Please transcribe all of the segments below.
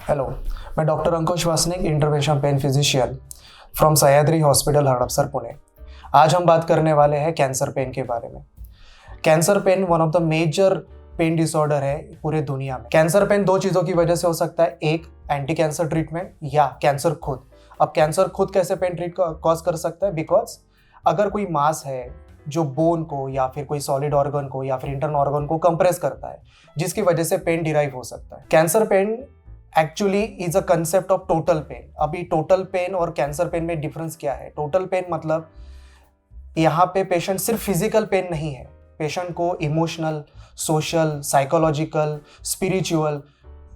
Hello, मैं doctor Ankush Vasnik, intervention pain physician from Sahyadri hospital, Hadapsar, Pune. आज हम बात करने वाले हैं कैंसर पेन के बारे में। Cancer pain one of the major pain disorder है पूरे दुनिया में। कैंसर पेन दो चीज़ों की वजह से हो सकता है, एक एंटी कैंसर ट्रीटमेंट या कैंसर खुद। अब कैंसर खुद कैसे पेन कॉज कर सकता है? बिकॉज अगर कोई मास है जो बोन को या फिर कोई सॉलिड ऑर्गन को या फिर इंटरनल ऑर्गन को कंप्रेस करता है, जिसकी वजह से पेन डिराइव हो सकता है। Cancer pain actually is a concept of total pain. अभी टोटल पेन और कैंसर पेन में डिफरेंस क्या है? टोटल पेन मतलब यहाँ पे पेशेंट सिर्फ फिजिकल पेन नहीं है, पेशेंट को emotional, social, psychological, spiritual,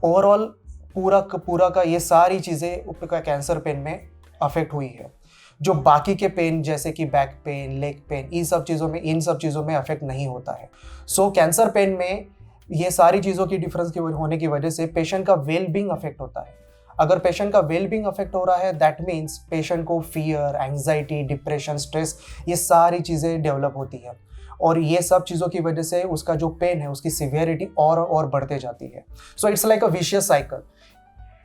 overall पूरा का ये सारी चीज़ें कैंसर पेन में अफेक्ट हुई है। जो बाकी के पेन जैसे कि बैक पेन, लेग पेन, इन सब चीज़ों में अफेक्ट नहीं होता है। सो कैंसर पेन में ये सारी चीज़ों की डिफरेंस होने की वजह से पेशेंट का वेल बींग अफेक्ट होता है। अगर पेशेंट का वेल बींग अफेक्ट हो रहा है, दैट मीन्स पेशेंट को फियर, एंग्जाइटी, डिप्रेशन, स्ट्रेस, ये सारी चीज़ें डेवलप होती है और ये सब चीज़ों की वजह से उसका जो पेन है उसकी सिवियरिटी और बढ़ते जाती है। So it's like a vicious cycle.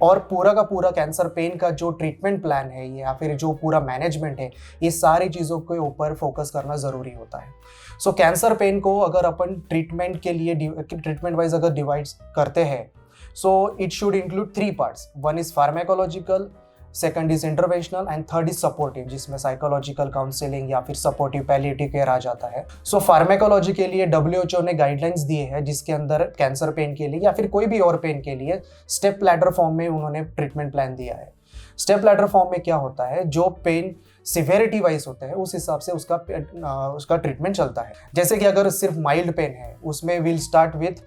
और पूरा का पूरा कैंसर पेन का जो ट्रीटमेंट प्लान है या फिर जो पूरा मैनेजमेंट है, ये सारी चीज़ों के ऊपर फोकस करना ज़रूरी होता है। सो कैंसर पेन को अगर अपन ट्रीटमेंट के लिए ट्रीटमेंट वाइज अगर डिवाइड करते हैं, so it should include 3 parts. One is pharmacological, second is interventional and third is supportive, जिसमें साइकोलॉजिकल काउंसलिंग या फिर सपोर्टिव पैलिएटिव केयर आ जाता है। सो फार्मेकोलॉजी के लिए WHO ने गाइडलाइंस दिए हैं, जिसके अंदर कैंसर पेन के लिए या फिर कोई भी और पेन के लिए स्टेप लैडर फॉर्म में उन्होंने ट्रीटमेंट प्लान दिया है। स्टेप लैडर फॉर्म में क्या होता है? जो पेन सिवेरिटी वाइज होता है उस हिसाब से उसका ट्रीटमेंट चलता है। जैसे कि अगर सिर्फ माइल्ड पेन है, उसमें will start with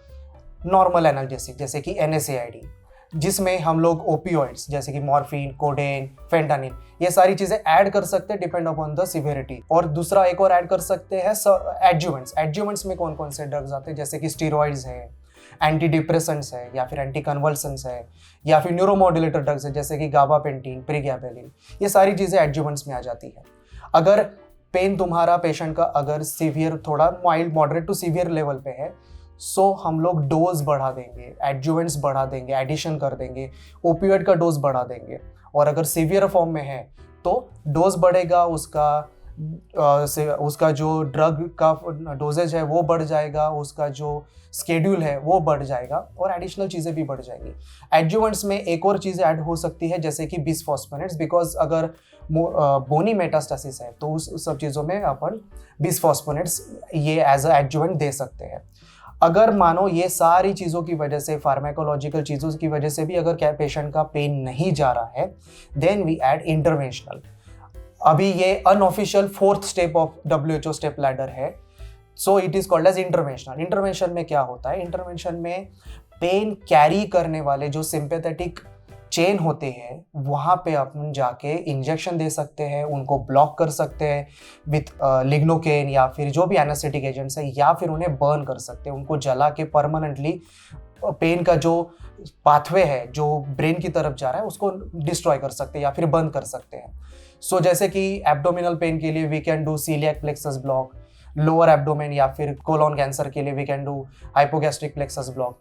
normal analgesic जैसे कि NSAID, जिसमें हम लोग ओपियोइड्स जैसे कि मॉर्फिन, कोडेन, फेंटानिल, ये सारी चीजें ऐड कर सकते हैं डिपेंड अपॉन द सिवियरिटी। और दूसरा एक और ऐड कर सकते हैं एडजुवेंट्स। एडजुवेंट्स में कौन कौन से ड्रग्स आते हैं? जैसे कि स्टीरॉइड्स है, एंटी डिप्रेसेंट्स है या फिर एंटी कन्वल्सेंट्स है या फिर न्यूरोमॉड्यूलेटर ड्रग्स है जैसे कि गाबापेंटीन, प्रीगैबेलिन, ये सारी चीजें एडजुवेंट्स में आ जाती है। अगर पेन तुम्हारा पेशेंट का अगर सीवियर, थोड़ा mild moderate to severe level पे है, सो हम लोग डोज बढ़ा देंगे, एडजुवेंट्स बढ़ा देंगे, एडिशन कर देंगे, ओपियोइड का डोज बढ़ा देंगे। और अगर सीवियर फॉर्म में है तो डोज बढ़ेगा, उसका जो ड्रग का डोजेज है वो बढ़ जाएगा, उसका जो स्केड्यूल है वो बढ़ जाएगा और एडिशनल चीज़ें भी बढ़ जाएंगी। एडजुवेंट्स में एक और चीज़ ऐड हो सकती है जैसे कि बिसफॉस्फोनेट्स, बिकॉज अगर बोनी मेटास्टासिस है तो उस सब चीज़ों में अपन बिसफॉस्फोनेट्स ये एज अ एडजुवेंट दे सकते हैं। अगर मानो ये सारी चीज़ों की वजह से, फार्माकोलॉजिकल चीज़ों की वजह से भी अगर क्या पेशेंट का पेन नहीं जा रहा है, देन वी ऐड इंटरवेंशनल। अभी ये unofficial 4th step of WHO step ladder है, so it is called as interventional. Intervention में क्या होता है? इंटरवेंशन में पेन कैरी करने वाले जो सिंपैथेटिक चेन होते हैं वहाँ पे अपन जाके इंजेक्शन दे सकते हैं, उनको ब्लॉक कर सकते हैं विथ लिग्नोकेन या फिर जो भी एनेस्थेटिक एजेंट्स है, या फिर उन्हें बर्न कर सकते हैं, उनको जला के परमानेंटली पेन का जो पाथवे है जो ब्रेन की तरफ जा रहा है उसको डिस्ट्रॉय कर सकते हैं या फिर बंद कर सकते हैं। सो जैसे कि एब्डोमिनल पेन के लिए we can do celiac plexus block, lower abdomen या फिर कोलोन कैंसर के लिए we can do hypogastric plexus block,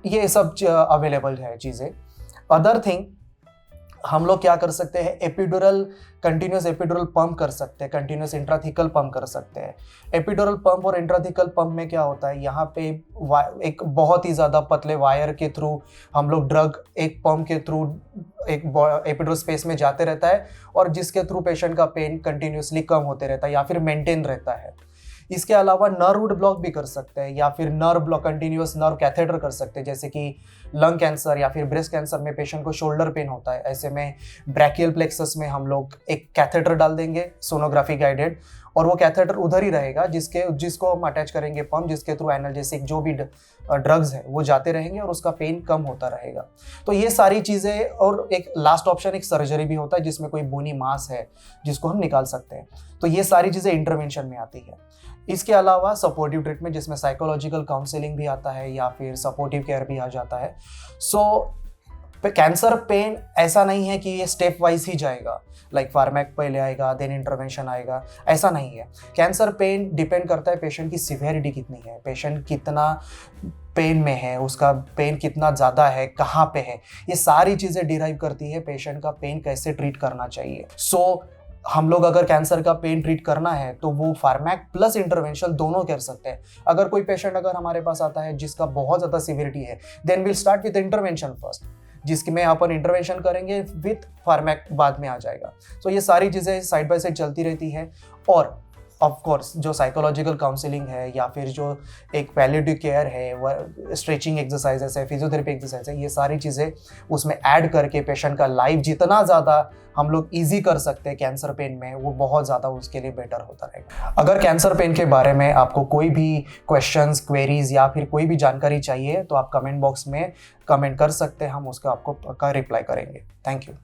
ये सब अवेलेबल है चीज़ें। अदर थिंग हम लोग क्या कर सकते हैं? कंटिन्यूस एपिड्यूरल पंप कर सकते हैं, कंटिन्यूस इंट्राथिकल पंप कर सकते हैं। एपिड्यूरल पंप और इंट्राथिकल पंप में क्या होता है? यहाँ पे एक बहुत ही ज़्यादा पतले वायर के थ्रू हम लोग ड्रग एक पंप के थ्रू एक एपिड्यूरल स्पेस में जाते रहता है और जिसके थ्रू पेशेंट का पेन कंटिन्यूसली कम होते रहता है या फिर मेंटेन रहता है। इसके अलावा नर्व ब्लॉक भी कर सकते हैं या फिर nerve block, continuous nerve catheter कर सकते हैं। जैसे कि लंग कैंसर या फिर ब्रेस्ट कैंसर में पेशेंट को शोल्डर पेन होता है, ऐसे में ब्रैकियल प्लेक्सस में हम लोग एक कैथेटर डाल देंगे सोनोग्राफी गाइडेड, और वो कैथेटर उधर ही रहेगा जिसको हम अटैच करेंगे पंप, जिसके थ्रू एनाल्जेसिक जो भी ड्रग्स है वो जाते रहेंगे और उसका पेन कम होता रहेगा। तो ये सारी चीज़ें, और एक लास्ट ऑप्शन एक सर्जरी भी होता है जिसमें कोई बोनी मास है जिसको हम निकाल सकते हैं। तो ये सारी चीज़ें इंटरवेंशन में आती है। इसके अलावा सपोर्टिव ट्रीटमेंट जिसमें साइकोलॉजिकल काउंसलिंग भी आता है या फिर सपोर्टिव केयर भी आ जाता है। सो कैंसर पेन ऐसा नहीं है कि ये स्टेप वाइज ही जाएगा, लाइक फार्मैक पहले आएगा देन इंटरवेंशन आएगा, ऐसा नहीं है। कैंसर पेन डिपेंड करता है पेशेंट की सिवियरिटी कितनी है, पेशेंट कितना पेन में है, उसका पेन कितना ज़्यादा है, कहाँ पे है, ये सारी चीज़ें डिराइव करती है पेशेंट का पेन कैसे ट्रीट करना चाहिए। हम लोग अगर कैंसर का पेन ट्रीट करना है तो वो फार्मैक प्लस इंटरवेंशन दोनों कर सकते हैं। अगर कोई पेशेंट अगर हमारे पास आता है जिसका बहुत ज़्यादा सिवियरिटी है, then will start with intervention first, जिसकी में अपन इंटरवेंशन करेंगे विथ फार्मैक बाद में आ जाएगा। तो ये सारी चीज़ें साइड बाय साइड चलती रहती है। और ऑफ कोर्स जो साइकोलॉजिकल काउंसलिंग है या फिर जो एक पैलिएटिव केयर है, वह स्ट्रेचिंग एक्सरसाइजेस है, फिजियोथेरेपी एक्सरसाइज है, ये सारी चीज़ें उसमें ऐड करके पेशेंट का लाइफ जितना ज़्यादा हम लोग ईजी कर सकते हैं कैंसर पेन में, वो बहुत ज़्यादा उसके लिए बेटर होता रहेगा। अगर कैंसर पेन के बारे में आपको कोई भी क्वेश्चंस, क्वेरीज या फिर कोई भी जानकारी चाहिए तो आप कमेंट बॉक्स में कमेंट कर सकते हैं, हम उसका आपको पक्का रिप्लाई करेंगे। Thank you.